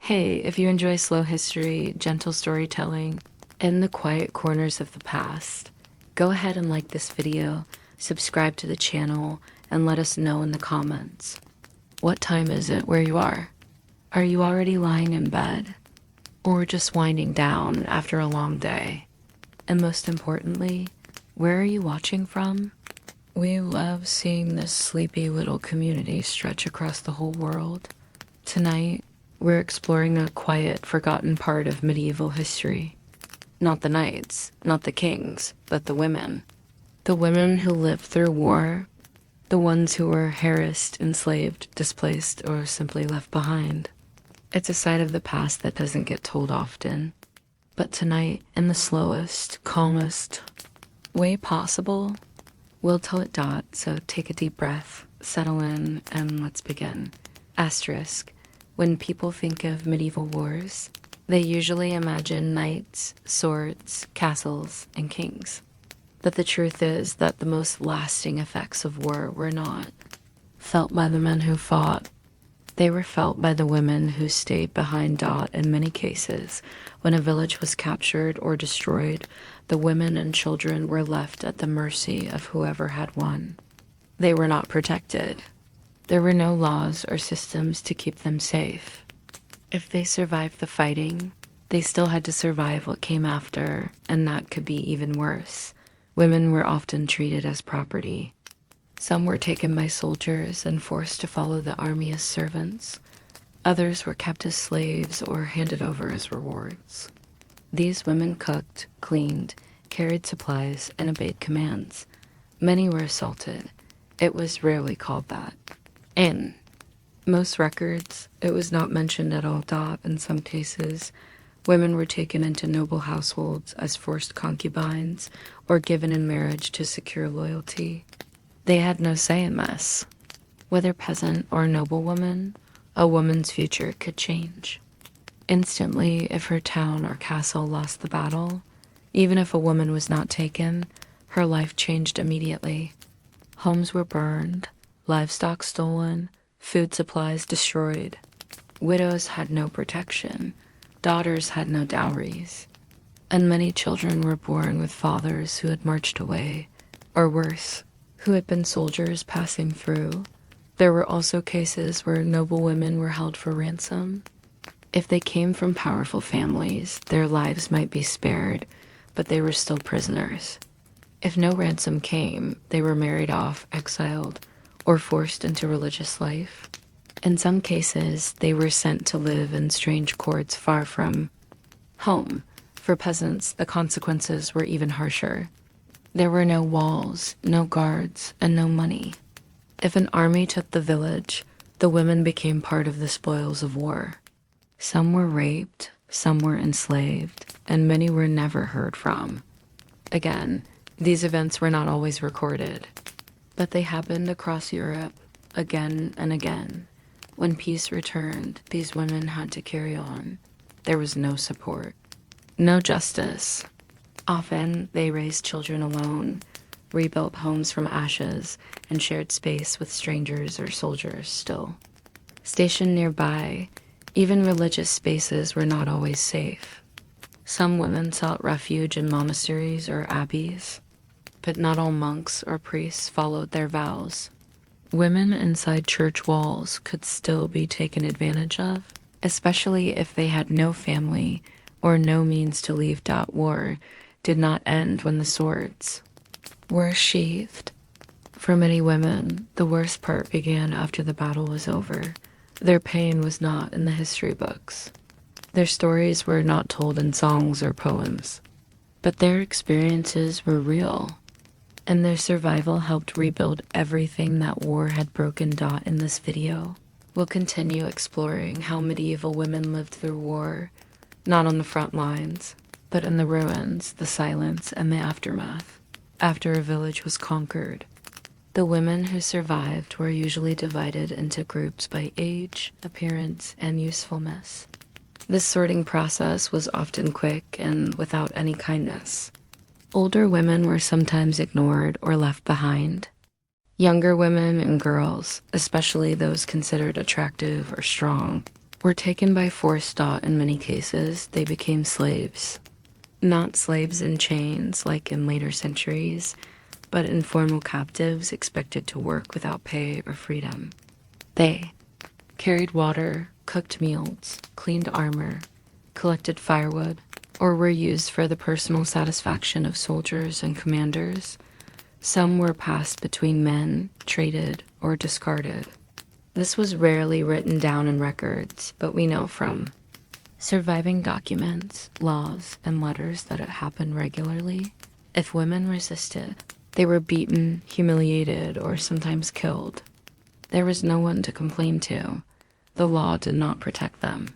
Hey, if you enjoy slow history, gentle storytelling, and the quiet corners of the past, go ahead and like this video, subscribe to the channel, and let us know in the comments. What time is it where you are? Are you already lying in bed? Or just winding down after a long day? And most importantly, where are you watching from? We love seeing this sleepy little community stretch across the whole world. Tonight, we're exploring a quiet, forgotten part of medieval history. Not the knights, not the kings, but the women. The women who lived through war, the ones who were harassed, enslaved, displaced, or simply left behind. It's a side of the past that doesn't get told often. But tonight, in the slowest, calmest way possible, we'll tell it. So take a deep breath, settle in, and let's begin. Asterisk. When people think of medieval wars, they usually imagine knights, swords, castles, and kings. But the truth is that the most lasting effects of war were not felt by the men who fought. They were felt by the women who stayed behind. In many cases, when a village was captured or destroyed, the women and children were left at the mercy of whoever had won. They were not protected. There were no laws or systems to keep them safe. If they survived the fighting, they still had to survive what came after, and that could be even worse. Women were often treated as property. Some were taken by soldiers and forced to follow the army as servants. Others were kept as slaves or handed over as rewards. These women cooked, cleaned, carried supplies, and obeyed commands. Many were assaulted. It was rarely called that. In most records, it was not mentioned at all. In some cases, women were taken into noble households as forced concubines or given in marriage to secure loyalty. They had no say in this. Whether peasant or noblewoman, a woman's future could change instantly if her town or castle lost the battle. Even if a woman was not taken, her life changed immediately. Homes were burned, livestock stolen, food supplies destroyed. Widows had no protection, daughters had no dowries, and many children were born with fathers who had marched away, or worse, who had been soldiers passing through. There were also cases where noble women were held for ransom. If they came from powerful families, their lives might be spared, but they were still prisoners. If no ransom came, they were married off, exiled, or forced into religious life. In some cases, they were sent to live in strange courts far from home. For peasants, the consequences were even harsher. There were no walls, no guards, and no money. If an army took the village, the women became part of the spoils of war. Some were raped, some were enslaved, and many were never heard from. Again, these events were not always recorded, but they happened across Europe again and again. When peace returned, these women had to carry on. There was no support, no justice. Often, they raised children alone, rebuilt homes from ashes, and shared space with strangers or soldiers still. Stationed nearby, even religious spaces were not always safe. Some women sought refuge in monasteries or abbeys, but not all monks or priests followed their vows. Women inside church walls could still be taken advantage of, especially if they had no family or no means to leave. War did not end when the swords were sheathed. For many women, the worst part began after the battle was over. Their pain was not in the history books. Their stories were not told in songs or poems, but their experiences were real. And their survival helped rebuild everything that war had broken. In this video, we'll continue exploring how medieval women lived through war, not on the front lines, but in the ruins, the silence, and the aftermath. After a village was conquered, the women who survived were usually divided into groups by age, appearance, and usefulness. This sorting process was often quick and without any kindness. Older women were sometimes ignored or left behind. Younger women and girls, especially those considered attractive or strong, were taken by force. In many cases, they became slaves. Not slaves in chains like in later centuries, but informal captives expected to work without pay or freedom. They carried water, cooked meals, cleaned armor, collected firewood, or were used for the personal satisfaction of soldiers and commanders. Some were passed between men, traded, or discarded. This was rarely written down in records, but we know from surviving documents, laws, and letters that it happened regularly. If women resisted, they were beaten, humiliated, or sometimes killed. There was no one to complain to. The law did not protect them.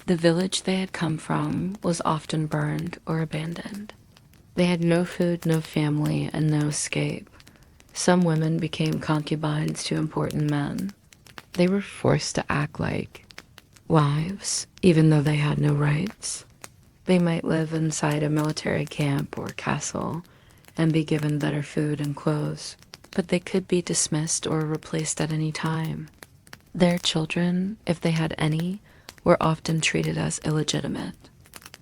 The village they had come from was often burned or abandoned. They had no food, no family, and no escape. Some women became concubines to important men. They were forced to act like wives, even though they had no rights. They might live inside a military camp or castle and be given better food and clothes, but they could be dismissed or replaced at any time. Their children, if they had any, were often treated as illegitimate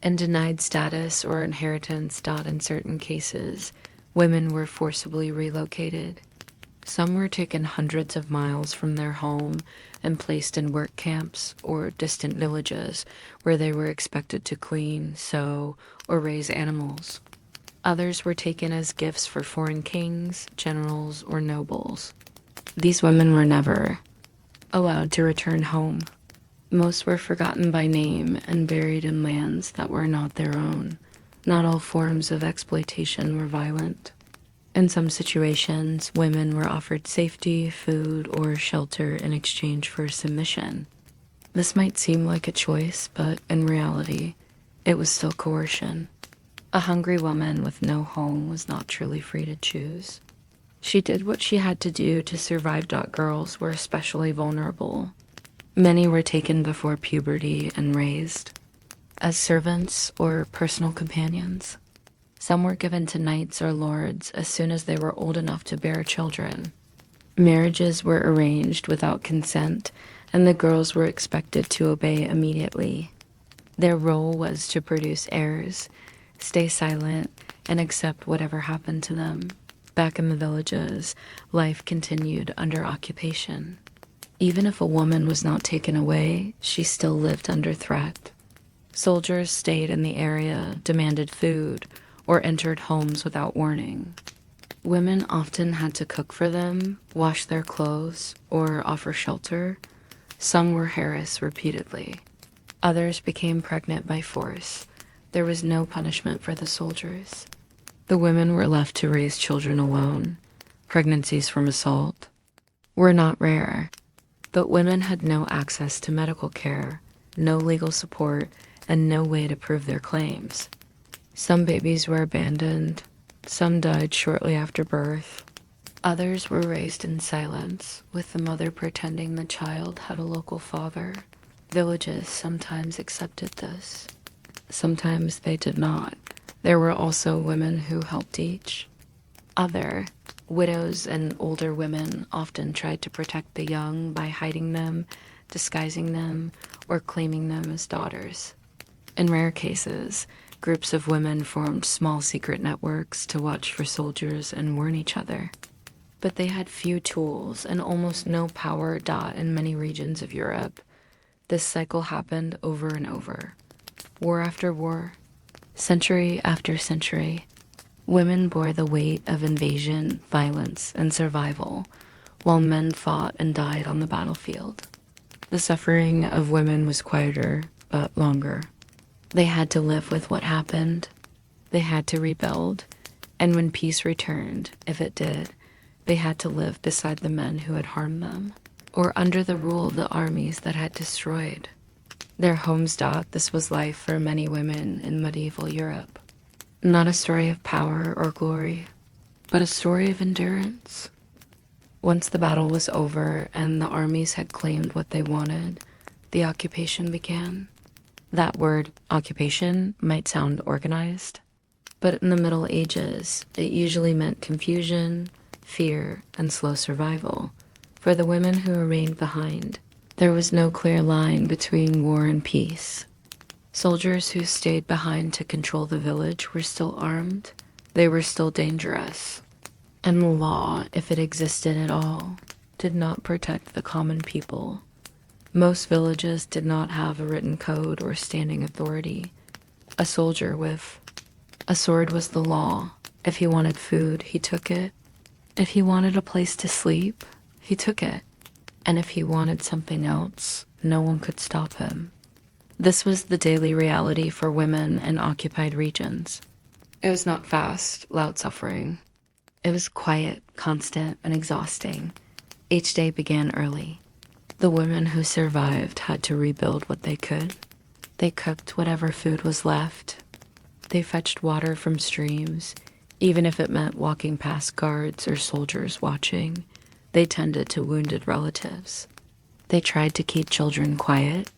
and denied status or inheritance. In certain cases, women were forcibly relocated. Some were taken hundreds of miles from their home and placed in work camps or distant villages where they were expected to clean, sew, or raise animals. Others were taken as gifts for foreign kings, generals, or nobles. These women were never allowed to return home. Most were forgotten by name and buried in lands that were not their own. Not all forms of exploitation were violent. In some situations, women were offered safety, food, or shelter in exchange for submission. This might seem like a choice, but in reality, it was still coercion. A hungry woman with no home was not truly free to choose. She did what she had to do to survive. Girls were especially vulnerable. Many were taken before puberty and raised as servants or personal companions. Some were given to knights or lords as soon as they were old enough to bear children. Marriages were arranged without consent, and the girls were expected to obey immediately. Their role was to produce heirs, stay silent, and accept whatever happened to them. Back in the villages, life continued under occupation. Even if a woman was not taken away, she still lived under threat. Soldiers stayed in the area, demanded food, or entered homes without warning. Women often had to cook for them, wash their clothes, or offer shelter. Some were harassed repeatedly. Others became pregnant by force. There was no punishment for the soldiers. The women were left to raise children alone. Pregnancies from assault were not rare, but women had no access to medical care, no legal support, and no way to prove their claims. Some babies were abandoned. Some died shortly after birth. Others were raised in silence, with the mother pretending the child had a local father. Villages sometimes accepted this. Sometimes they did not. There were also women who helped teach. Other widows and older women often tried to protect the young by hiding them, disguising them, or claiming them as daughters. In rare cases, groups of women formed small secret networks to watch for soldiers and warn each other. But they had few tools and almost no power. In many regions of Europe, this cycle happened over and over. War after war, century after century, women bore the weight of invasion, violence, and survival, while men fought and died on the battlefield. The suffering of women was quieter, but longer. They had to live with what happened. They had to rebuild. And when peace returned, if it did, they had to live beside the men who had harmed them, or under the rule of the armies that had destroyed their homes. This was life for many women in medieval Europe. Not a story of power or glory, but a story of endurance. Once the battle was over and the armies had claimed what they wanted, the occupation began. That word, occupation, might sound organized, but in the Middle Ages, it usually meant confusion, fear, and slow survival. For the women who remained behind, There was no clear line between war and peace. Soldiers who stayed behind to control the village were still armed. They were still dangerous. And the law, if it existed at all, did not protect the common people. Most villages did not have a written code or standing authority. A soldier with a sword was the law. If he wanted food, he took it. If he wanted a place to sleep, he took it. And if he wanted something else, no one could stop him. This was the daily reality for women in occupied regions. It was not fast, loud suffering. It was quiet, constant, and exhausting. Each day began early. The women who survived had to rebuild what they could. They cooked whatever food was left. They fetched water from streams, even if it meant walking past guards or soldiers watching. They tended to wounded relatives. They tried to keep children quiet.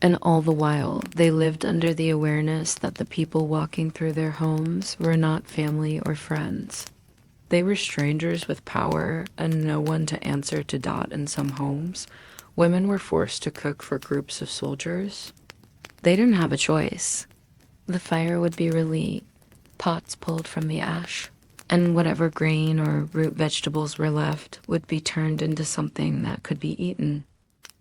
And all the while, they lived under the awareness that the people walking through their homes were not family or friends. They were strangers with power and no one to answer to. In some homes, women were forced to cook for groups of soldiers. They didn't have a choice. The fire would be relit, pots pulled from the ash, and whatever grain or root vegetables were left would be turned into something that could be eaten.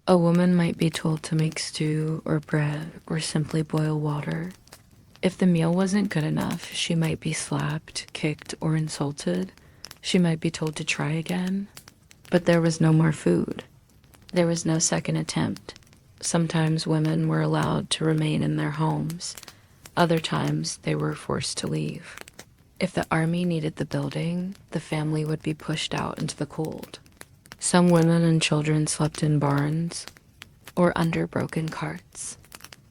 A woman might be told to make stew or bread or simply boil water. If the meal wasn't good enough, she might be slapped, kicked, or insulted. She might be told to try again. But there was no more food. There was no second attempt. Sometimes women were allowed to remain in their homes. Other times they were forced to leave. If the army needed the building, the family would be pushed out into the cold. Some women and children slept in barns or under broken carts.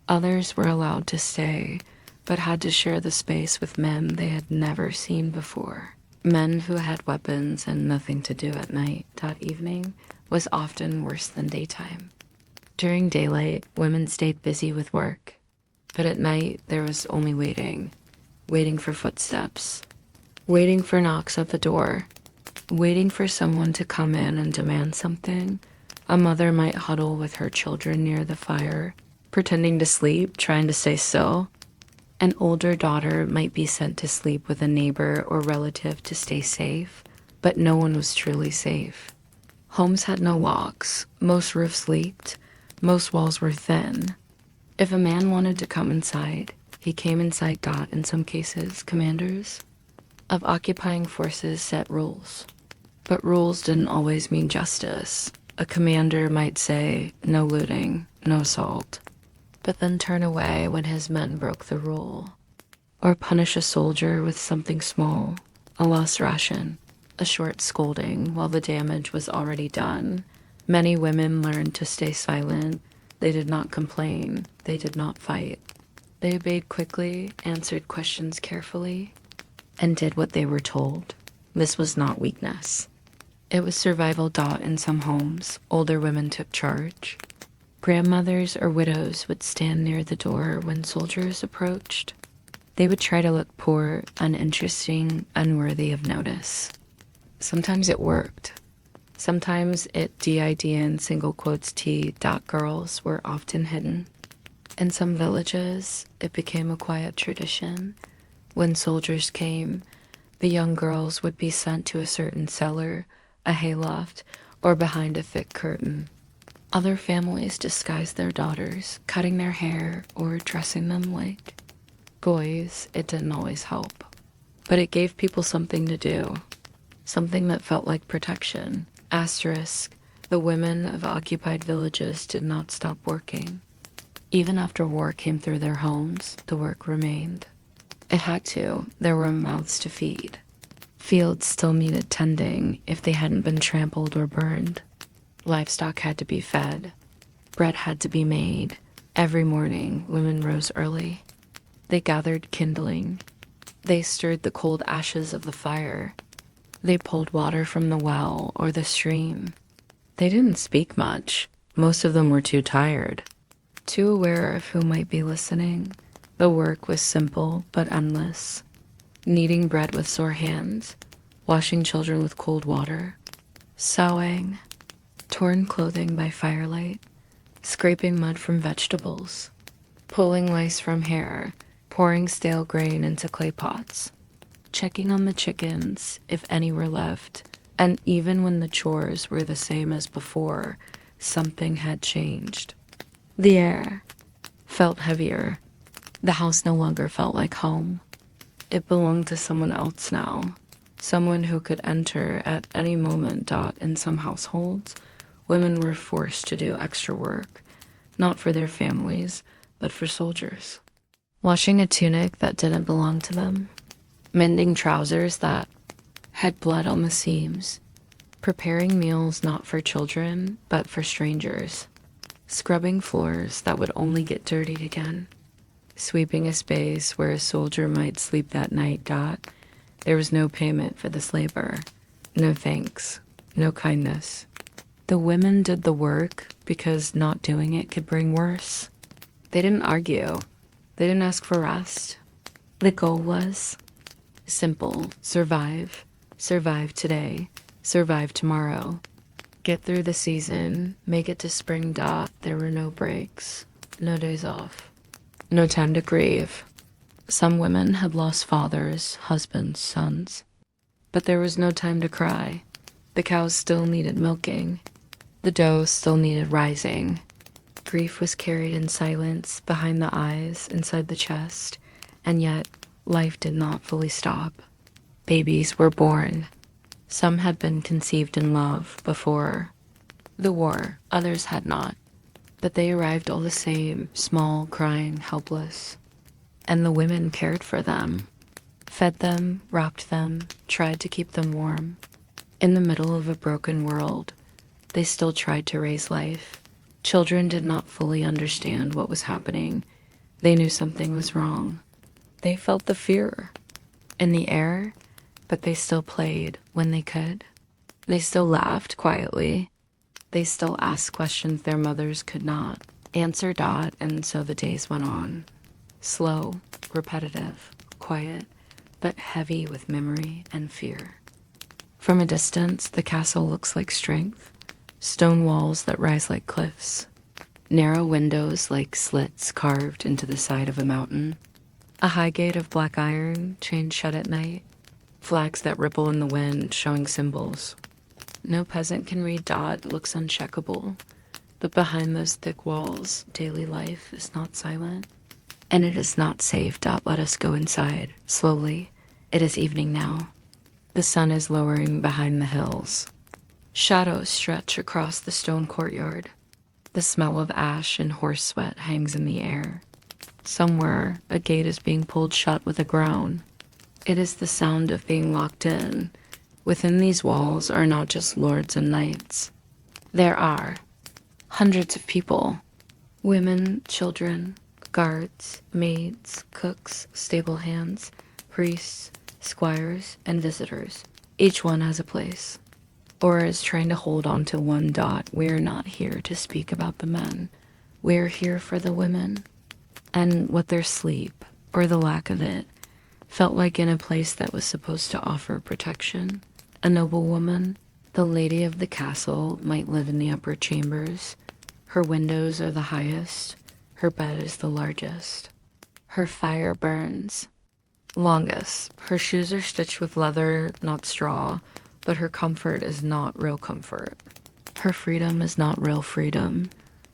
Others were allowed to stay, but had to share the space with men they had never seen before. Men who had weapons and nothing to do at night. That evening was often worse than daytime. During daylight, women stayed busy with work, but at night there was only waiting for footsteps, waiting for knocks at the door, waiting for someone to come in and demand something. A mother might huddle with her children near the fire, pretending to sleep, trying to stay still. An older daughter might be sent to sleep with a neighbor or relative to stay safe, but no one was truly safe. Homes had no locks, most roofs leaked, most walls were thin. If a man wanted to come inside, he came inside. In some cases, commanders of occupying forces set rules. But rules didn't always mean justice. A commander might say, no looting, no assault, but then turn away when his men broke the rule. Or punish a soldier with something small, a lost ration, a short scolding while the damage was already done. Many women learned to stay silent. They did not complain. They did not fight. They obeyed quickly, answered questions carefully, and did what they were told. This was not weakness. It was survival. In some homes, older women took charge. Grandmothers or widows would stand near the door when soldiers approached. They would try to look poor, uninteresting, unworthy of notice. Sometimes it worked. Sometimes it did in single quotes t. Girls were often hidden. In some villages, it became a quiet tradition. When soldiers came, the young girls would be sent to a certain cellar, a hayloft, or behind a thick curtain. Other families disguised their daughters, cutting their hair or dressing them like boys. It didn't always help, but it gave people something to do, something that felt like protection. Asterisk, the women of occupied villages did not stop working. Even after war came through their homes, the work remained. It had to. There were mouths to feed. Fields still needed tending if they hadn't been trampled or burned. Livestock had to be fed. Bread had to be made. Every morning, women rose early. They gathered kindling. They stirred the cold ashes of the fire. They pulled water from the well or the stream. They didn't speak much. Most of them were too tired, too aware of who might be listening. The work was simple but endless. Kneading bread with sore hands, washing children with cold water, sewing, torn clothing by firelight, scraping mud from vegetables, pulling lice from hair, pouring stale grain into clay pots, checking on the chickens if any were left, and even when the chores were the same as before, something had changed. The air felt heavier. The house no longer felt like home. It belonged to someone else now, someone who could enter at any moment. In some households, women were forced to do extra work, not for their families, but for soldiers. Washing a tunic that didn't belong to them, mending trousers that had blood on the seams, preparing meals not for children, but for strangers, scrubbing floors that would only get dirtied again, sweeping a space where a soldier might sleep that night. There was no payment for this labor, no thanks, no kindness. The women did the work because not doing it could bring worse. They didn't argue. They didn't ask for rest. The goal was simple: survive. Survive today. Survive tomorrow. Get through the season. Make it to spring. There were no breaks, no days off, no time to grieve. Some women had lost fathers, husbands, sons. But there was no time to cry. The cows still needed milking. The dough still needed rising. Grief was carried in silence, behind the eyes, inside the chest, and yet life did not fully stop. Babies were born. Some had been conceived in love before the war, others had not. But they arrived all the same, small, crying, helpless. And the women cared for them, fed them, wrapped them, tried to keep them warm. In the middle of a broken world, they still tried to raise life. Children did not fully understand what was happening. They knew something was wrong. They felt the fear in the air, but they still played when they could. They still laughed quietly. They still asked questions their mothers could not answer. And so the days went on. Slow, repetitive, quiet, but heavy with memory and fear. From a distance, the castle looks like strength. Stone walls that rise like cliffs. Narrow windows like slits carved into the side of a mountain. A high gate of black iron, chained shut at night. Flags that ripple in the wind, showing symbols. No peasant can read. Looks uncheckable. But behind those thick walls, daily life is not silent. And it is not safe. Let us go inside, slowly. It is evening now. The sun is lowering behind the hills. Shadows stretch across the stone courtyard. The smell of ash and horse sweat hangs in the air. Somewhere, a gate is being pulled shut with a groan. It is the sound of being locked in. Within these walls are not just lords and knights. There are hundreds of people. Women, children, guards, maids, cooks, stable hands, priests, squires, and visitors. Each one has a place, or is trying to hold on to one. We're not here to speak about the men. We're here for the women, and what their sleep, or the lack of it, felt like in a place that was supposed to offer protection. A noble woman, the lady of the castle, might live in the upper chambers. Her windows are the highest. Her bed is the largest. Her fire burns longest. Her shoes are stitched with leather, not straw, but her comfort is not real comfort. Her freedom is not real freedom,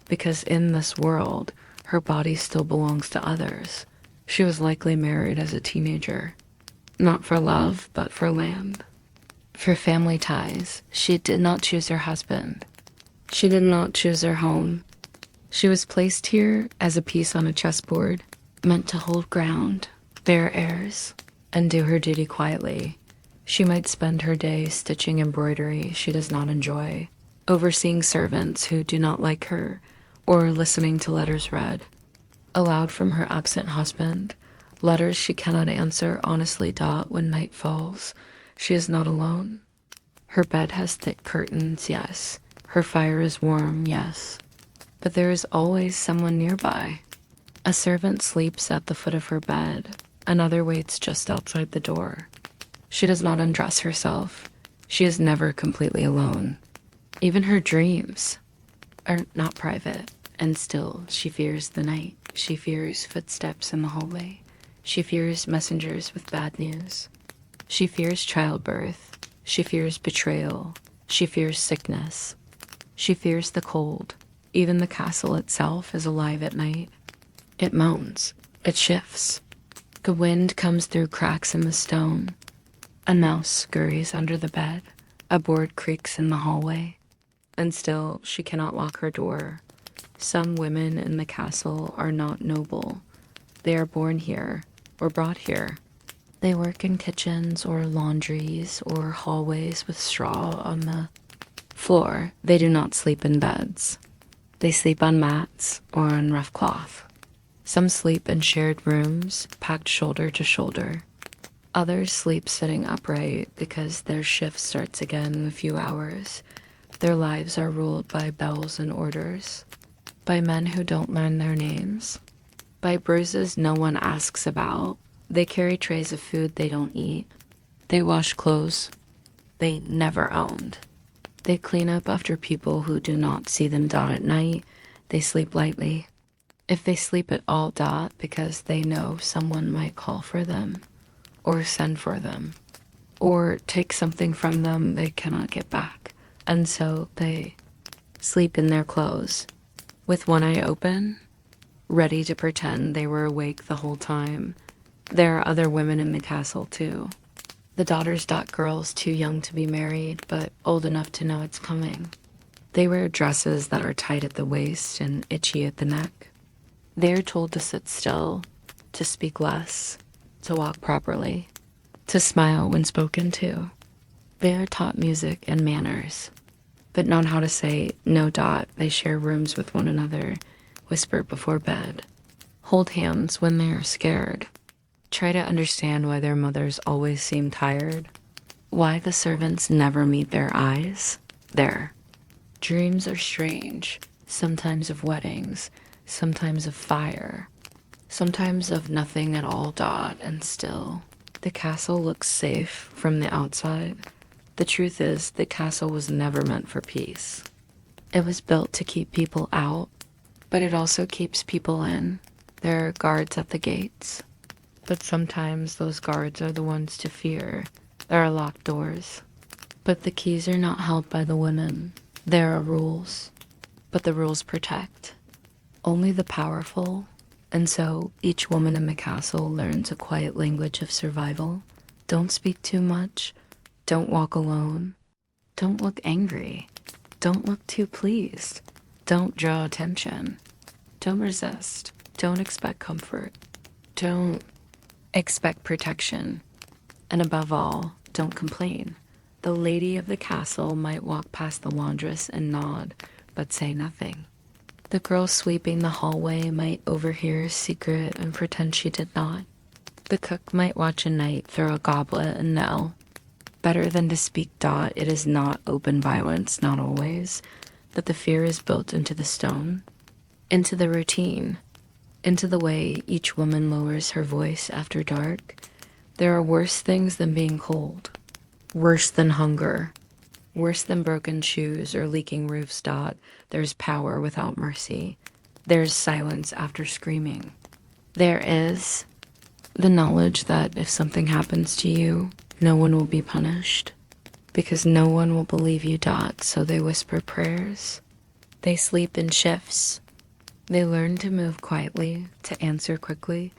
because in this world, her body still belongs to others. She was likely married as a teenager, not for love, but for land. For family ties, she did not choose her husband. She did not choose her home. She was placed here as a piece on a chessboard, meant to hold ground, bear heirs, and do her duty quietly. She might spend her day stitching embroidery she does not enjoy, overseeing servants who do not like her, or listening to letters read aloud from her absent husband, letters she cannot answer honestly. When night falls, she is not alone. Her bed has thick curtains, yes. Her fire is warm, yes. But there is always someone nearby. A servant sleeps at the foot of her bed. Another waits just outside the door. She does not undress herself. She is never completely alone. Even her dreams are not private And still, she fears the night. She fears footsteps in the hallway. She fears messengers with bad news. She fears childbirth. She fears betrayal. She fears sickness. She fears the cold. Even the castle itself is alive at night. It moans. It shifts. The wind comes through cracks in the stone. A mouse scurries under the bed. A board creaks in the hallway. And still, she cannot lock her door. Some women in the castle are not noble. They are born here or brought here. They work in kitchens or laundries or hallways with straw on the floor. They do not sleep in beds. They sleep on mats or on rough cloth. Some sleep in shared rooms, packed shoulder to shoulder. Others sleep sitting upright because their shift starts again in a few hours. Their lives are ruled by bells and orders, by men who don't learn their names, by bruises no one asks about. They carry trays of food they don't eat. They wash clothes they never owned. They clean up after people who do not see them dot at night. They sleep lightly. If they sleep at all dot because they know someone might call for them, or send for them, or take something from them they cannot get back. And so they sleep in their clothes, with one eye open, ready to pretend they were awake the whole time. There are other women in the castle too. The daughters dot girls too young to be married, but old enough to know it's coming. They wear dresses that are tight at the waist and itchy at the neck. They are told to sit still, to speak less, to walk properly, to smile when spoken to. They are taught music and manners, but not how to say no dot. They share rooms with one another, whisper before bed, hold hands when they are scared, try to understand why their mothers always seem tired, why the servants never meet their eyes. Their dreams are strange, sometimes of weddings, sometimes of fire, sometimes of nothing at all dot, and still. The castle looks safe from the outside. The truth is, the castle was never meant for peace. It was built to keep people out, but it also keeps people in. There are guards at the gates, but sometimes those guards are the ones to fear. There are locked doors, but the keys are not held by the women. There are rules, but the rules protect only the powerful. And so each woman in the castle learns a quiet language of survival. Don't speak too much. Don't walk alone. Don't look angry. Don't look too pleased. Don't draw attention. Don't resist. Don't expect comfort. Don't expect protection. And above all, don't complain. The lady of the castle might walk past the laundress and nod, but say nothing. The girl sweeping the hallway might overhear a secret and pretend she did not. The cook might watch a knight throw a goblet and kneel. Better than to speak dot, it is not open violence, not always, but the fear is built into the stone, into the routine, into the way each woman lowers her voice after dark. There are worse things than being cold, worse than hunger, worse than broken shoes or leaking roofs dot. There's power without mercy. There's silence after screaming. There is the knowledge that if something happens to you, no one will be punished, because no one will believe you dot, so they whisper prayers. They sleep in shifts. They learn to move quietly, to answer quickly,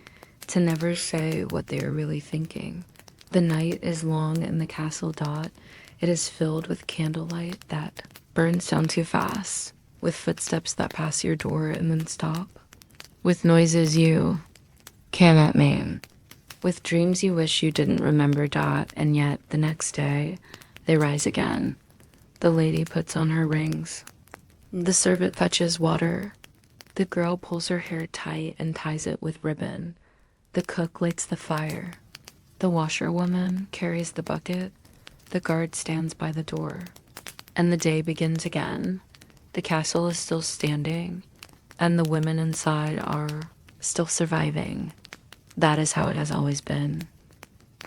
to never say what they are really thinking. The night is long in the castle dot. It is filled with candlelight that burns down too fast, with footsteps that pass your door and then stop, with noises you cannot name, with dreams you wish you didn't remember dot, and yet the next day they rise again. The lady puts on her rings. The servant fetches water. The girl pulls her hair tight and ties it with ribbon. The cook lights the fire. The washerwoman carries the bucket. The guard stands by the door. And the day begins again. The castle is still standing, and the women inside are still surviving. That is how it has always been.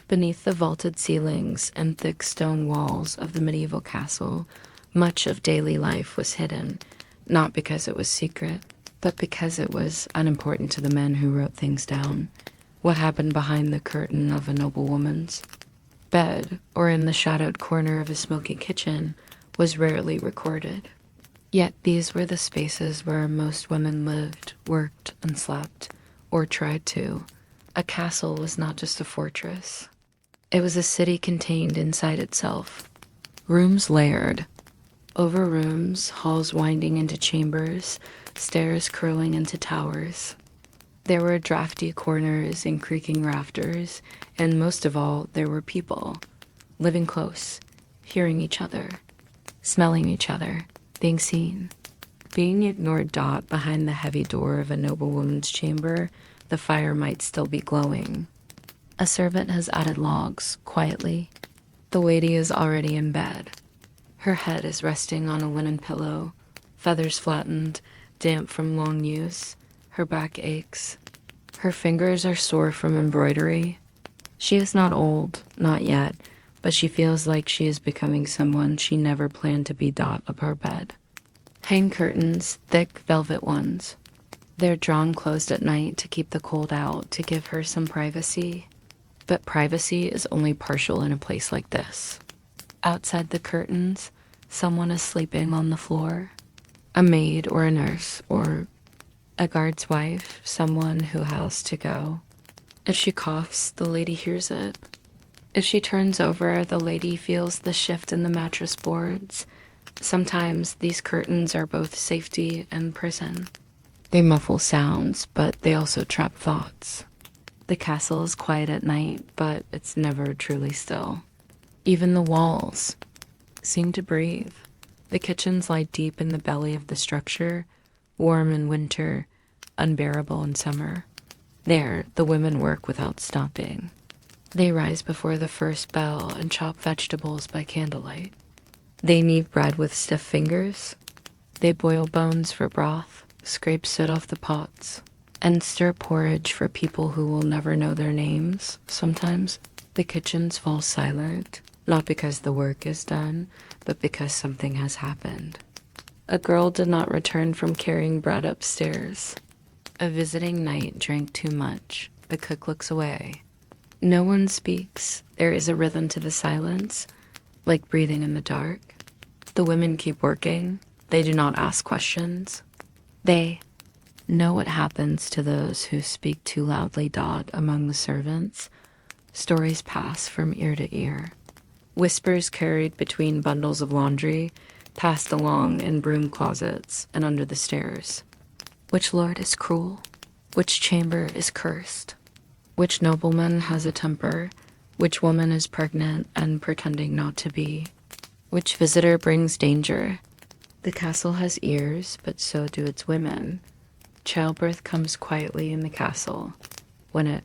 Beneath the vaulted ceilings and thick stone walls of the medieval castle, much of daily life was hidden, not because it was secret, but because it was unimportant to the men who wrote things down. What happened behind the curtain of a noblewoman's bed or in the shadowed corner of a smoky kitchen was rarely recorded. Yet these were the spaces where most women lived, worked, and slept, or tried to. A castle was not just a fortress. It was a city contained inside itself. Rooms layered over rooms, halls winding into chambers, stairs curling into towers. There were drafty corners and creaking rafters, and most of all, there were people, living close, hearing each other, smelling each other, being seen. Being ignored dot behind the heavy door of a noblewoman's chamber, the fire might still be glowing. A servant has added logs, quietly. The lady is already in bed. Her head is resting on a linen pillow, feathers flattened, damp from long use. Her back aches. Her fingers are sore from embroidery. She is not old, not yet, but she feels like she is becoming someone she never planned to be dot of her bed. Hang curtains, thick velvet ones. They're drawn closed at night to keep the cold out, to give her some privacy. But privacy is only partial in a place like this. Outside the curtains, someone is sleeping on the floor. A maid or a nurse or a guard's wife, someone who has to go. If she coughs, the lady hears it. If she turns over, the lady feels the shift in the mattress boards. Sometimes these curtains are both safety and prison. They muffle sounds, but they also trap thoughts. The castle is quiet at night, but it's never truly still. Even the walls seem to breathe. The kitchens lie deep in the belly of the structure, warm in winter, unbearable in summer. There, the women work without stopping. They rise before the first bell and chop vegetables by candlelight. They knead bread with stiff fingers. They boil bones for broth, scrape soot off the pots, and stir porridge for people who will never know their names. Sometimes the kitchens fall silent, not because the work is done, but because something has happened. A girl did not return from carrying bread upstairs. A visiting knight drank too much. The cook looks away. No one speaks. There is a rhythm to the silence, like breathing in the dark. The women keep working. They do not ask questions. They know what happens to those who speak too loudly dot among the servants. Stories pass from ear to ear. Whispers carried between bundles of laundry, passed along in broom closets and under the stairs. Which lord is cruel? Which chamber is cursed? Which nobleman has a temper? Which woman is pregnant and pretending not to be? Which visitor brings danger? The castle has ears, but so do its women. Childbirth comes quietly in the castle. When it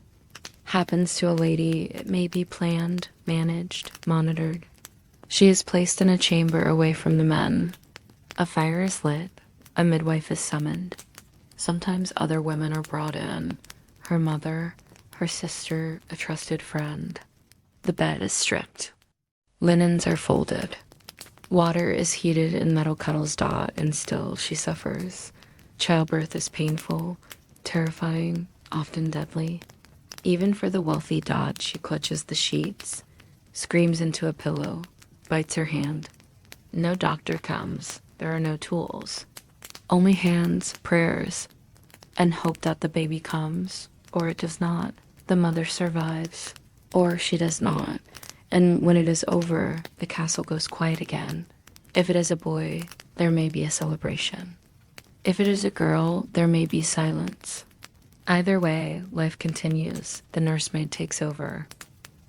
happens to a lady, it may be planned, managed, monitored. She is placed in a chamber away from the men. A fire is lit. A midwife is summoned. Sometimes other women are brought in. Her mother, her sister, a trusted friend. The bed is stripped. Linens are folded. Water is heated in metal kettles dot, and still she suffers. Childbirth is painful, terrifying, often deadly. Even for the wealthy dot, she clutches the sheets, screams into a pillow, bites her hand. No doctor comes. There are no tools. Only hands, prayers, and hope that the baby comes, or it does not. The mother survives, or she does not. And when it is over, the castle goes quiet again. If it is a boy, there may be a celebration. If it is a girl, there may be silence. Either way, life continues. The nursemaid takes over.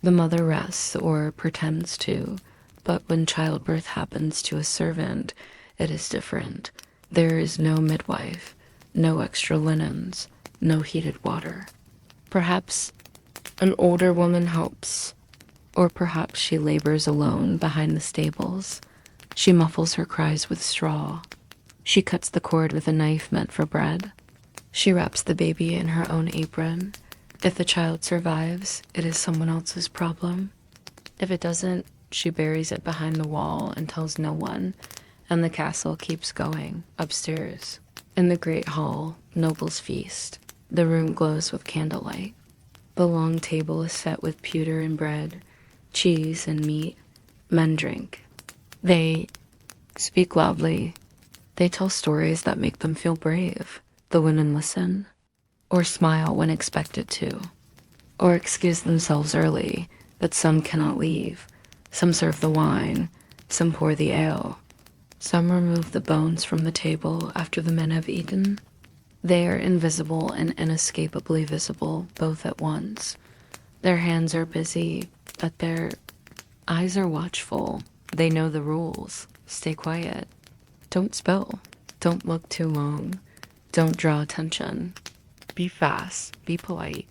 The mother rests or pretends to, but when childbirth happens to a servant, it is different. There is no midwife, no extra linens, no heated water. Perhaps an older woman helps, or perhaps she labors alone behind the stables. She muffles her cries with straw. She cuts the cord with a knife meant for bread. She wraps the baby in her own apron. If the child survives, it is someone else's problem. If it doesn't, she buries it behind the wall and tells no one, and the castle keeps going upstairs. In the great hall, nobles feast. The room glows with candlelight. The long table is set with pewter and bread, cheese and meat. Men drink. They speak loudly. They tell stories that make them feel brave. The women listen, or smile when expected to, or excuse themselves early, but some cannot leave. Some serve the wine, some pour the ale. Some remove the bones from the table after the men have eaten. They are invisible and inescapably visible both at once. Their hands are busy, but their eyes are watchful. They know the rules. Stay quiet. Don't spill. Don't look too long. Don't draw attention. Be fast. Be polite.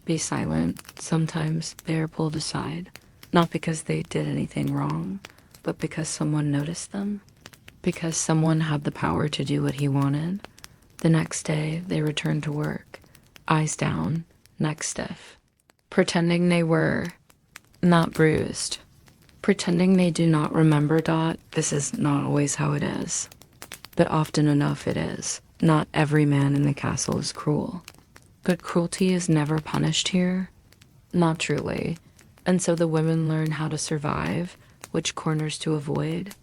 Be silent. Sometimes they are pulled aside, not because they did anything wrong, but because someone noticed them. Because someone had the power to do what he wanted. The next day, they return to work, eyes down, neck stiff, pretending they were not bruised, pretending they do not remember. This is not always how it is, but often enough it is. Not every man in the castle is cruel, but cruelty is never punished here. Not truly. And so the women learn how to survive, which corners to avoid,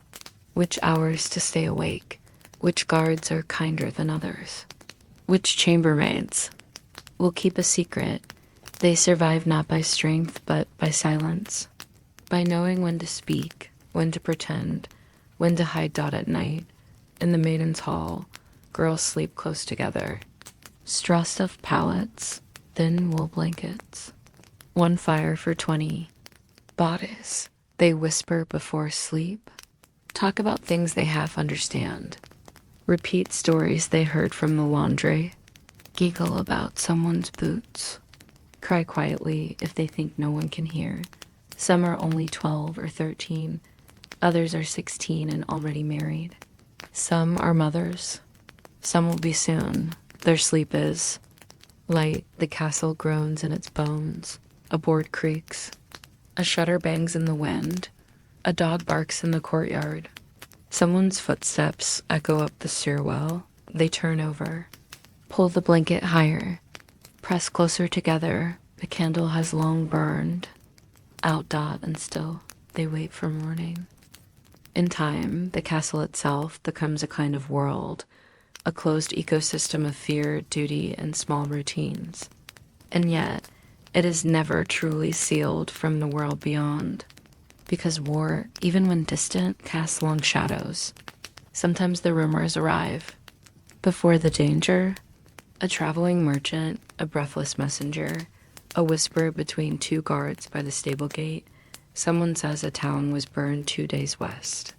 which hours to stay awake, which guards are kinder than others, which chambermaids will keep a secret. They survive not by strength, but by silence, by knowing when to speak, when to pretend, when to hide. At night, in the maidens' hall, girls sleep close together. Straw stuffed pallets, thin wool blankets. One fire for 20 bodies. They whisper before sleep. Talk about things they half understand. Repeat stories they heard from the laundry. Giggle about someone's boots. Cry quietly if they think no one can hear. Some are only 12 or 13. Others are 16 and already married. Some are mothers. Some will be soon. Their sleep is light. The castle groans in its bones. A board creaks. A shutter bangs in the wind. A dog barks in the courtyard. Someone's footsteps echo up the stairwell. They turn over. Pull the blanket higher. Press closer together. The candle has long burned out. And still, they wait for morning. In time, the castle itself becomes a kind of world, a closed ecosystem of fear, duty, and small routines. And yet, it is never truly sealed from the world beyond. Because war, even when distant, casts long shadows. Sometimes the rumors arrive. Before the danger, a traveling merchant, a breathless messenger, a whisper between two guards by the stable gate. Someone says a town was burned 2 days west.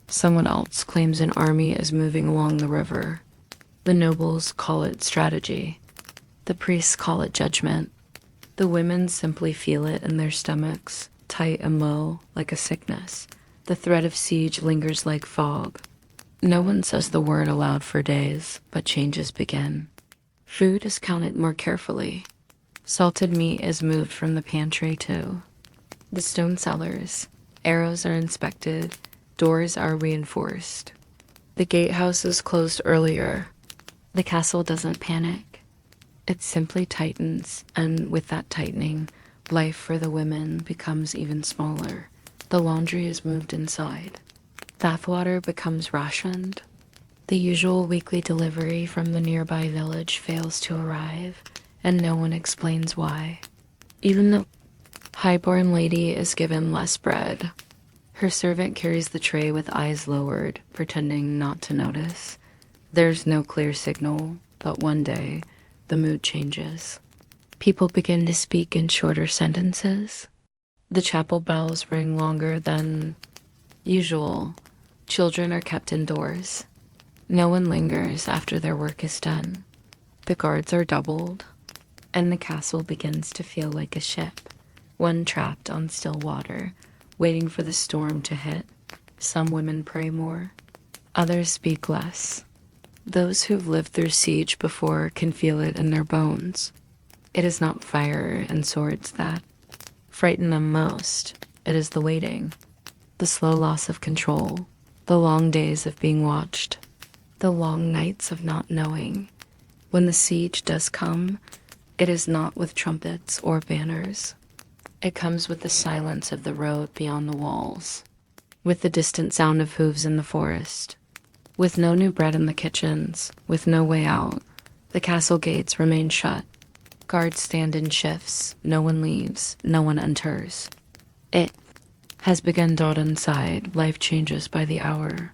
Someone else claims an army is moving along the river. The nobles call it strategy. The priests call it judgment. The women simply feel it in their stomachs, tight and low, like a sickness. The threat of siege lingers like fog. No one says the word aloud for days, but changes begin. Food is counted more carefully. Salted meat is moved from the pantry too. The stone cellars, arrows are inspected, doors are reinforced. The gatehouse is closed earlier. The castle doesn't panic. It simply tightens, and with that tightening, life for the women becomes even smaller. The laundry is moved inside. Bathwater becomes rationed. The usual weekly delivery from the nearby village fails to arrive, and no one explains why. Even the highborn lady is given less bread. Her servant carries the tray with eyes lowered, pretending not to notice. There's no clear signal, but one day, the mood changes. People begin to speak in shorter sentences. The chapel bells ring longer than usual. Children are kept indoors. No one lingers after their work is done. The guards are doubled, and the castle begins to feel like a ship, one trapped on still water, waiting for the storm to hit. Some women pray more. Others speak less. Those who've lived through siege before can feel it in their bones. It is not fire and swords that frighten them most. It is the waiting, the slow loss of control, the long days of being watched. The long nights of not knowing. When the siege does come, it is not with trumpets or banners. It comes with the silence of the road beyond the walls, with the distant sound of hooves in the forest, with no new bread in the kitchens, with no way out. The castle gates remain shut. Guards stand in shifts. No one leaves. No one enters. It has begun dawn inside. Life changes by the hour.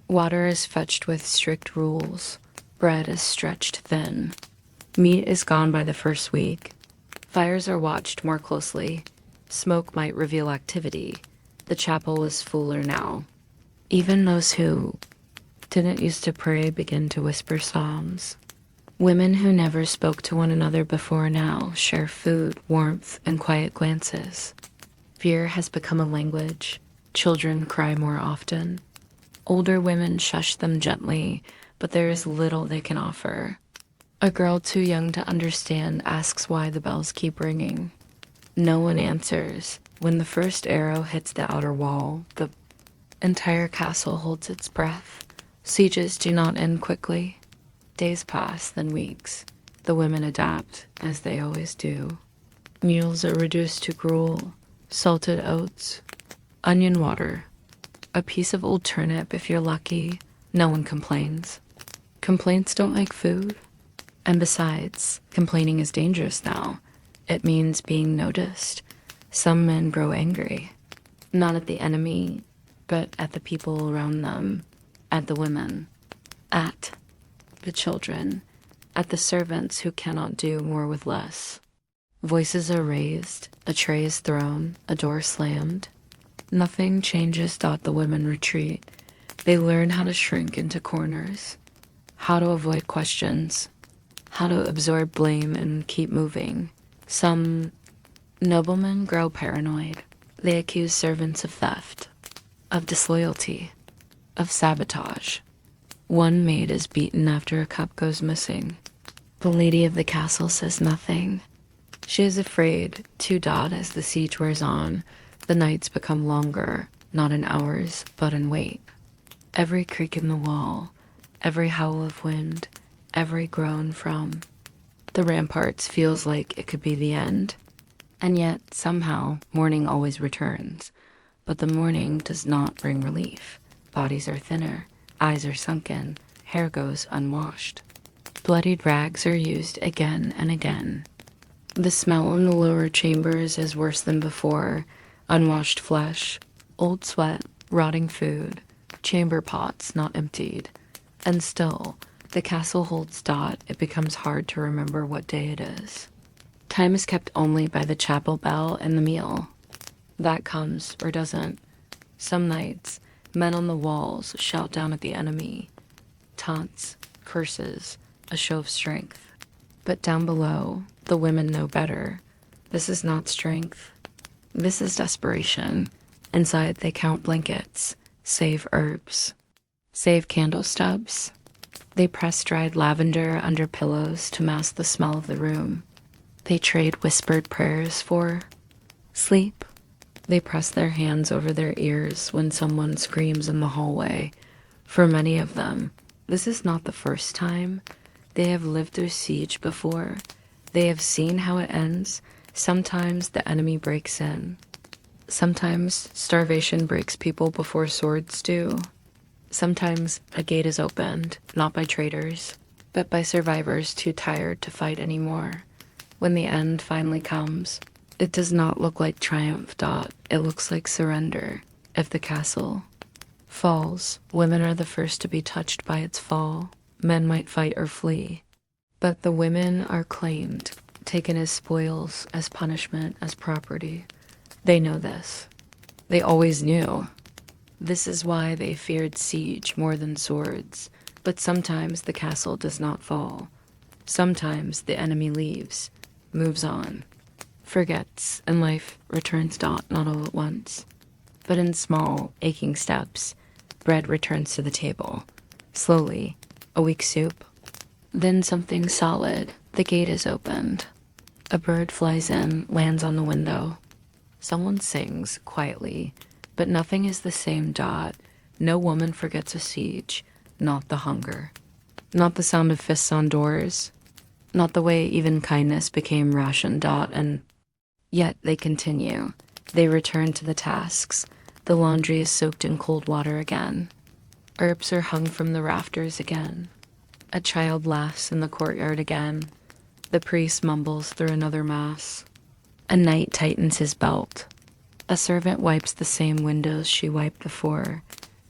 Water is fetched with strict rules. Bread is stretched thin. Meat is gone by the first week. Fires are watched more closely. Smoke might reveal activity. The chapel is fuller now. Even those who didn't used to pray begin to whisper psalms. Women who never spoke to one another before now share food, warmth, and quiet glances. Fear has become a language. Children cry more often. Older women shush them gently, but there is little they can offer. A girl too young to understand asks why the bells keep ringing. No one answers. When the first arrow hits the outer wall, the entire castle holds its breath. Sieges do not end quickly. Days pass, then weeks. The women adapt, as they always do. Meals are reduced to gruel, salted oats, onion water, a piece of old turnip if you're lucky. No one complains. Complaints don't like food. And besides, complaining is dangerous now. It means being noticed. Some men grow angry, not at the enemy, but at the people around them, at the women, at the children, at the servants who cannot do more with less. Voices are raised, a tray is thrown, a door slammed. Nothing changes. The women retreat. They learn how to shrink into corners, how to avoid questions, how to absorb blame and keep moving. Some noblemen grow paranoid. They accuse servants of theft, of disloyalty, of sabotage. One maid is beaten after a cup goes missing. The lady of the castle says nothing. She is afraid to dot as the siege wears on. The nights become longer, not in hours, but in weight. Every creak in the wall, every howl of wind, every groan from the ramparts feels like it could be the end. And yet, somehow, morning always returns. But the morning does not bring relief. Bodies are thinner. Eyes are sunken, hair goes unwashed. Bloodied rags are used again and again. The smell in the lower chambers is worse than before. Unwashed flesh, old sweat, rotting food, chamber pots not emptied. And still, the castle holds dot. It becomes hard to remember what day it is. Time is kept only by the chapel bell and the meal. That comes or doesn't. Some nights, men on the walls shout down at the enemy. Taunts, curses, a show of strength. But down below, the women know better. This is not strength. This is desperation. Inside, they count blankets, save herbs, save candle stubs. They press dried lavender under pillows to mask the smell of the room. They trade whispered prayers for sleep. They press their hands over their ears when someone screams in the hallway. For many of them, this is not the first time. They have lived through siege before. They have seen how it ends. Sometimes the enemy breaks in. Sometimes starvation breaks people before swords do. Sometimes a gate is opened, not by traitors, but by survivors too tired to fight anymore. When the end finally comes, it does not look like triumph. It looks like surrender. If the castle falls, women are the first to be touched by its fall. Men might fight or flee, but the women are claimed, taken as spoils, as punishment, as property. They know this. They always knew. This is why they feared siege more than swords. But sometimes the castle does not fall. Sometimes the enemy leaves, moves on, forgets, and life returns not all at once. But in small, aching steps, bread returns to the table. Slowly, a weak soup. Then something solid. The gate is opened. A bird flies in, lands on the window. Someone sings quietly, but nothing is the same. No woman forgets a siege. not the hunger. Not the sound of fists on doors. Not the way even kindness became ration. And yet they continue. They return to the tasks. The laundry is soaked in cold water again. Herbs are hung from the rafters again. A child laughs in the courtyard again. The priest mumbles through another mass. A knight tightens his belt. A servant wipes the same windows she wiped before.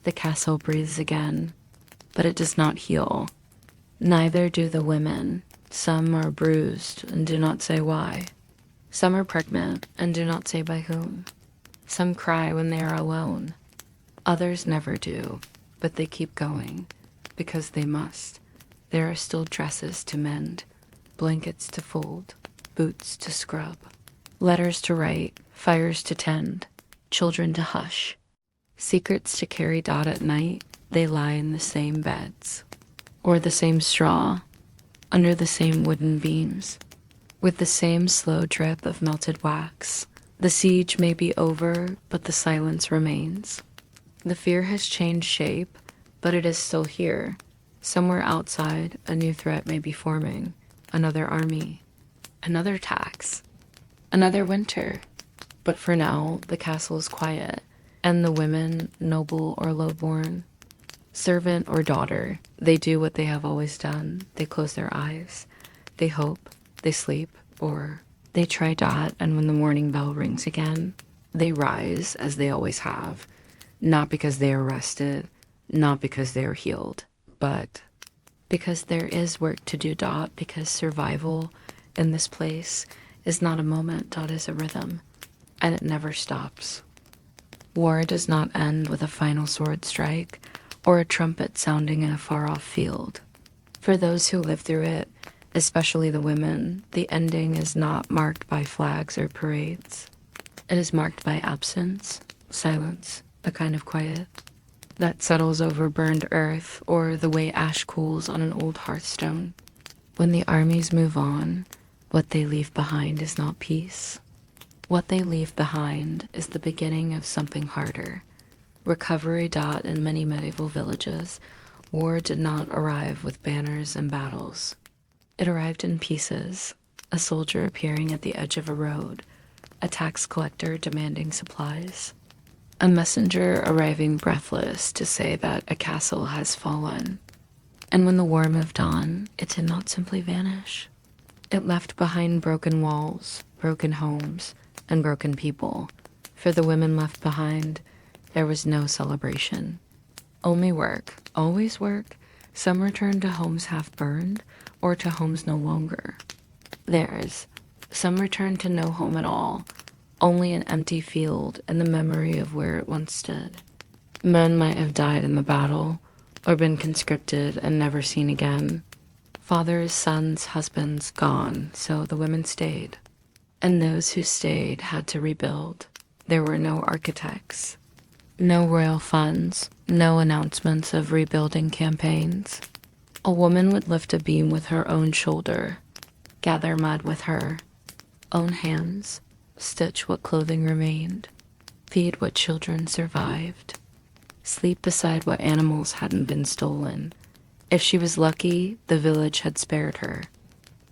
The castle breathes again, but it does not heal. Neither do the women. Some are bruised and do not say why. Some are pregnant and do not say by whom. Some cry when they are alone. Others never do, but they keep going because they must. There are still dresses to mend, blankets to fold, boots to scrub, letters to write, fires to tend, children to hush, secrets to carry. At night, they lie in the same beds, or the same straw, under the same wooden beams, with the same slow drip of melted wax. The siege may be over, but the silence remains. The fear has changed shape, but it is still here. Somewhere outside, a new threat may be forming. Another army, another tax, another winter. But for now, the castle is quiet, and the women, noble or low-born, servant or daughter, they do what they have always done. They close their eyes. They hope. They sleep. Or they try. And when the morning bell rings again, they rise as they always have. Not because they are rested, not because they are healed, but because there is work to do. Because survival in this place is not a moment. Is a rhythm, and it never stops. War does not end with a final sword strike or a trumpet sounding in a far-off field. For those who live through it, especially the women, the ending is not marked by flags or parades. It is marked by absence, silence, a kind of quiet that settles over burned earth or the way ash cools on an old hearthstone. When the armies move on, what they leave behind is not peace. What they leave behind is the beginning of something harder. Recovery. In many medieval villages, war did not arrive with banners and battles. It arrived in pieces, a soldier appearing at the edge of a road, a tax collector demanding supplies, a messenger arriving breathless to say that a castle has fallen. And when the war moved on, it did not simply vanish. It left behind broken walls, broken homes, and broken people. For the women left behind, there was no celebration. Only work, always work. Some returned to homes half burned, or to homes no longer theirs. Some returned to no home at all, only an empty field and the memory of where it once stood. Men might have died in the battle, or been conscripted and never seen again. Fathers, sons, husbands gone, so the women stayed. And those who stayed had to rebuild. There were no architects, no royal funds, no announcements of rebuilding campaigns. A woman would lift a beam with her own shoulder, gather mud with her own hands, stitch what clothing remained, feed what children survived, sleep beside what animals hadn't been stolen. If she was lucky, the village had spared her.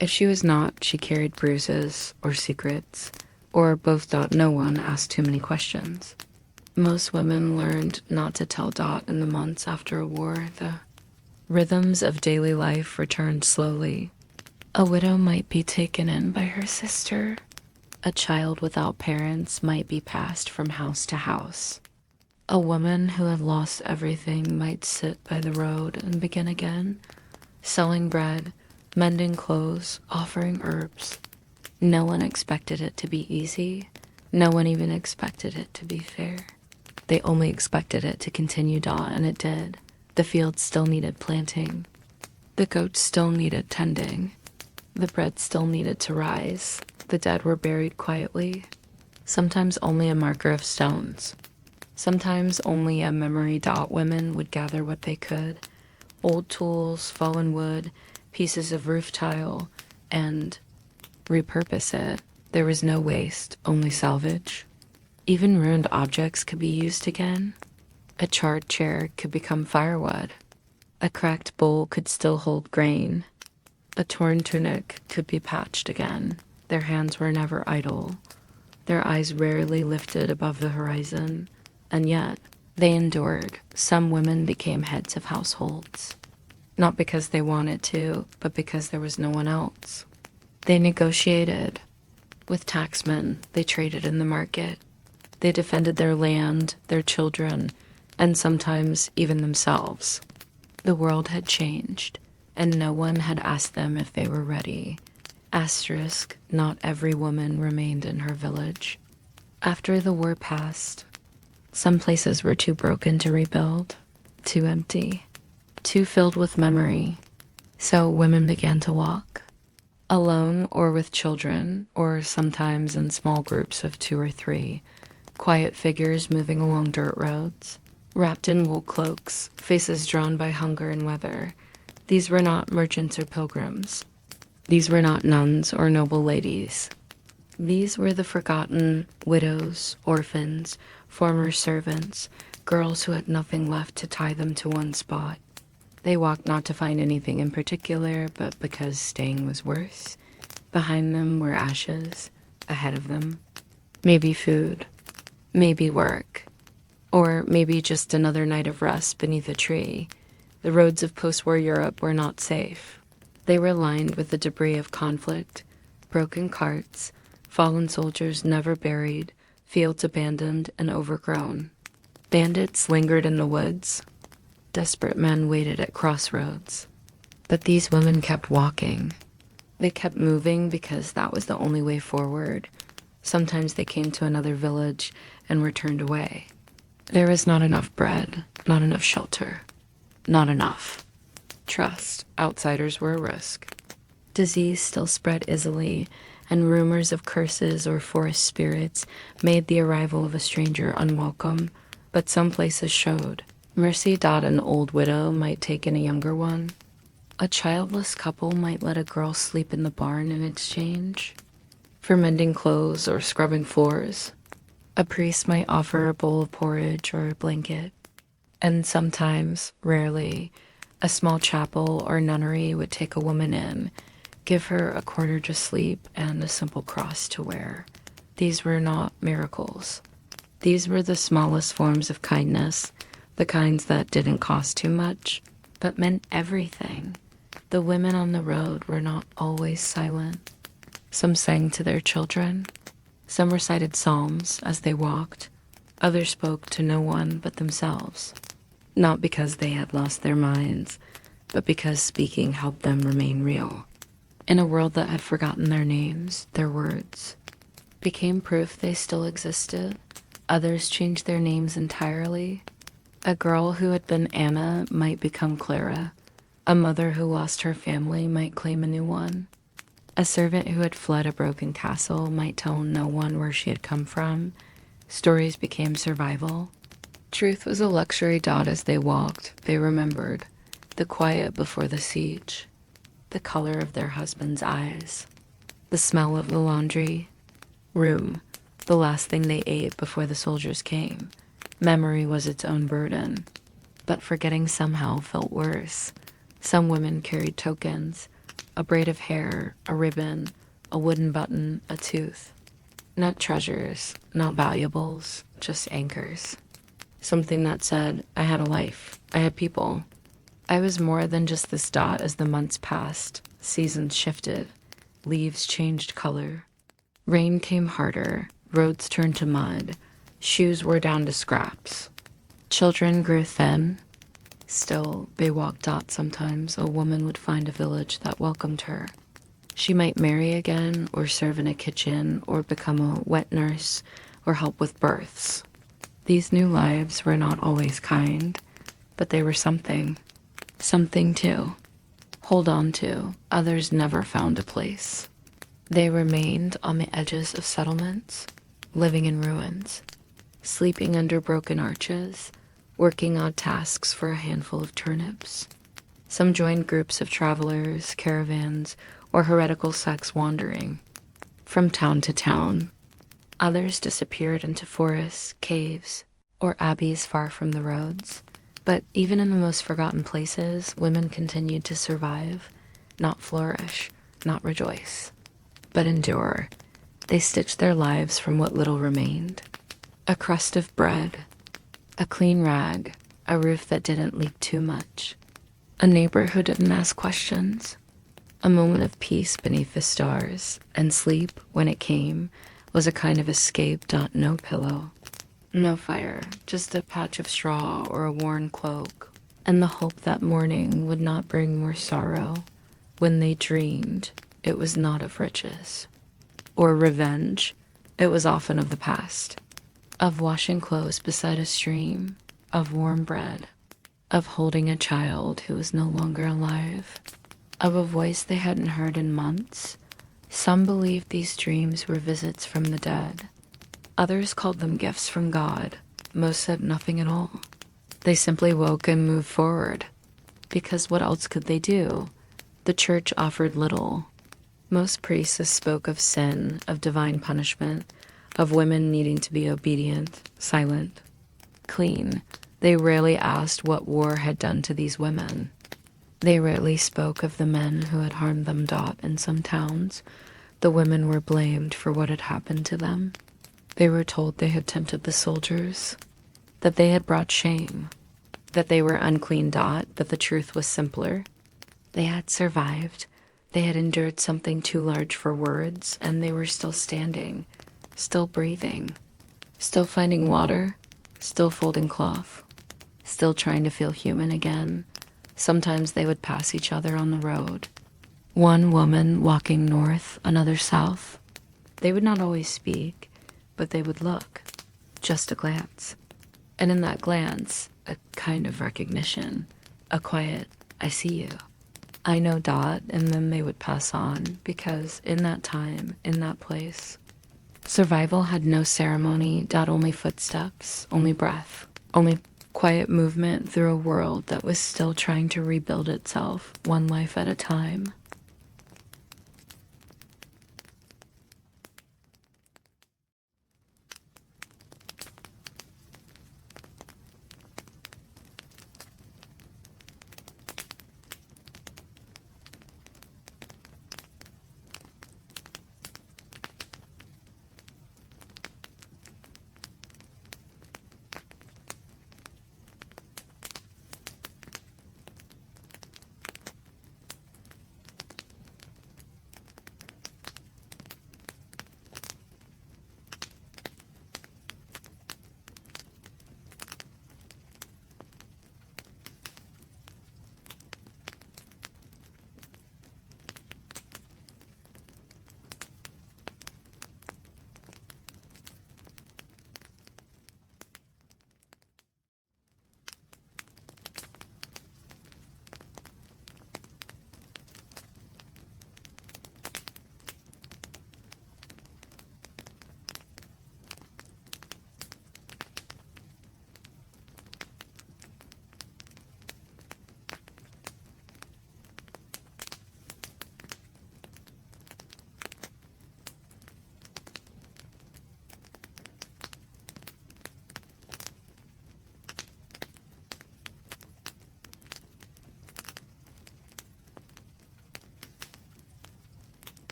If she was not, she carried bruises or secrets, or both. No one asked too many questions. Most women learned not to tell. In the months after a war, the rhythms of daily life returned slowly. A widow might be taken in by her sister. A child without parents might be passed from house to house. A woman who had lost everything might sit by the road and begin again, selling bread, mending clothes, offering herbs. No one expected it to be easy. No one even expected it to be fair. They only expected it to continue. And it did. The fields still needed planting. The goats still needed tending. The bread still needed to rise. The dead were buried quietly. Sometimes only a marker of stones. Sometimes only a memory. Women would gather what they could. Old tools, fallen wood, pieces of roof tile, and repurpose it. There was no waste, only salvage. Even ruined objects could be used again. A charred chair could become firewood. A cracked bowl could still hold grain. A torn tunic could be patched again. Their hands were never idle. Their eyes rarely lifted above the horizon. And yet, they endured. Some women became heads of households. Not because they wanted to, but because there was no one else. They negotiated. With taxmen, they traded in the market. They defended their land, their children, and sometimes even themselves. The world had changed, and no one had asked them if they were ready. Asterisk, not every woman remained in her village. After the war passed, some places were too broken to rebuild, too empty, too filled with memory. So women began to walk, alone or with children, or sometimes in small groups of 2 or 3, quiet figures moving along dirt roads, wrapped in wool cloaks, faces drawn by hunger and weather. These were not merchants or pilgrims. These were not nuns or noble ladies. These were the forgotten widows, orphans, former servants, girls who had nothing left to tie them to one spot. They walked not to find anything in particular, but because staying was worse. Behind them were ashes. Ahead of them, maybe food, maybe work, or maybe just another night of rest beneath a tree. The roads of post-war Europe were not safe. They were lined with the debris of conflict, broken carts, fallen soldiers never buried, fields abandoned and overgrown. Bandits lingered in the woods. Desperate men waited at crossroads. But these women kept walking. They kept moving because that was the only way forward. Sometimes they came to another village and were turned away. There was not enough bread, not enough shelter, not enough trust. Outsiders were a risk. Disease still spread easily, and rumors of curses or forest spirits made the arrival of a stranger unwelcome. But some places showed. Mercy thought an old widow might take in a younger one. A childless couple might let a girl sleep in the barn in exchange for mending clothes or scrubbing floors. A priest might offer a bowl of porridge or a blanket. And sometimes, rarely, a small chapel or nunnery would take a woman in, give her a corner to sleep and a simple cross to wear. These were not miracles. These were the smallest forms of kindness, the kinds that didn't cost too much, but meant everything. The women on the road were not always silent. Some sang to their children. Some recited psalms as they walked. Others spoke to no one but themselves. Not because they had lost their minds, but because speaking helped them remain real. In a world that had forgotten their names, their words became proof they still existed. Others changed their names entirely. A girl who had been Anna might become Clara. A mother who lost her family might claim a new one. A servant who had fled a broken castle might tell no one where she had come from. Stories became survival. Truth was a luxury dot as they walked. They remembered the quiet before the siege, the color of their husband's eyes, the smell of the laundry room, the last thing they ate before the soldiers came. Memory was its own burden, but forgetting somehow felt worse. Some women carried tokens, a braid of hair, a ribbon, a wooden button, a tooth. Not treasures, not valuables, just anchors. Something that said, I had a life, I had people. I was more than just this dot. As the months passed, seasons shifted, leaves changed color. Rain came harder, roads turned to mud, shoes wore down to scraps. Children grew thin. Still, they walked dot sometimes. A woman would find a village that welcomed her. She might marry again, or serve in a kitchen, or become a wet nurse, or help with births. These new lives were not always kind, but they were something to hold on to. Others never found a place. They remained on the edges of settlements, living in ruins, sleeping under broken arches, working odd tasks for a handful of turnips. Some joined groups of travelers, caravans, or heretical sects wandering from town to town. Others disappeared into forests, caves, or abbeys far from the roads. But even in the most forgotten places, women continued to survive, not flourish, not rejoice, but endure. They stitched their lives from what little remained. A crust of bread, a clean rag, a roof that didn't leak too much, a neighbor who didn't ask questions, a moment of peace beneath the stars, and sleep, when it came, was a kind of escape. No pillow, no fire, just a patch of straw or a worn cloak, and the hope that morning would not bring more sorrow. When they dreamed, it was not of riches or revenge. It was often of the past, of washing clothes beside a stream, of warm bread, of holding a child who was no longer alive, of a voice they hadn't heard in months. Some believed these dreams were visits from the dead. Others called them gifts from God. Most said nothing at all. They simply woke and moved forward, because what else could they do? The church offered little. Most priests spoke of sin, of divine punishment, of women needing to be obedient, silent, clean. They rarely asked what war had done to these women. They rarely spoke of the men who had harmed them. In some towns, the women were blamed for what had happened to them. They were told they had tempted the soldiers, that they had brought shame, that they were unclean. But the truth was simpler. They had survived. They had endured something too large for words, and they were still standing, still breathing, still finding water, still folding cloth, still trying to feel human again. Sometimes they would pass each other on the road. One woman walking north, another south. They would not always speak, but they would look, just a glance. And in that glance, a kind of recognition, a quiet, I see you. I know. And then they would pass on, because in that time, in that place, survival had no ceremony. Only footsteps, only breath, only quiet movement through a world that was still trying to rebuild itself, one life at a time.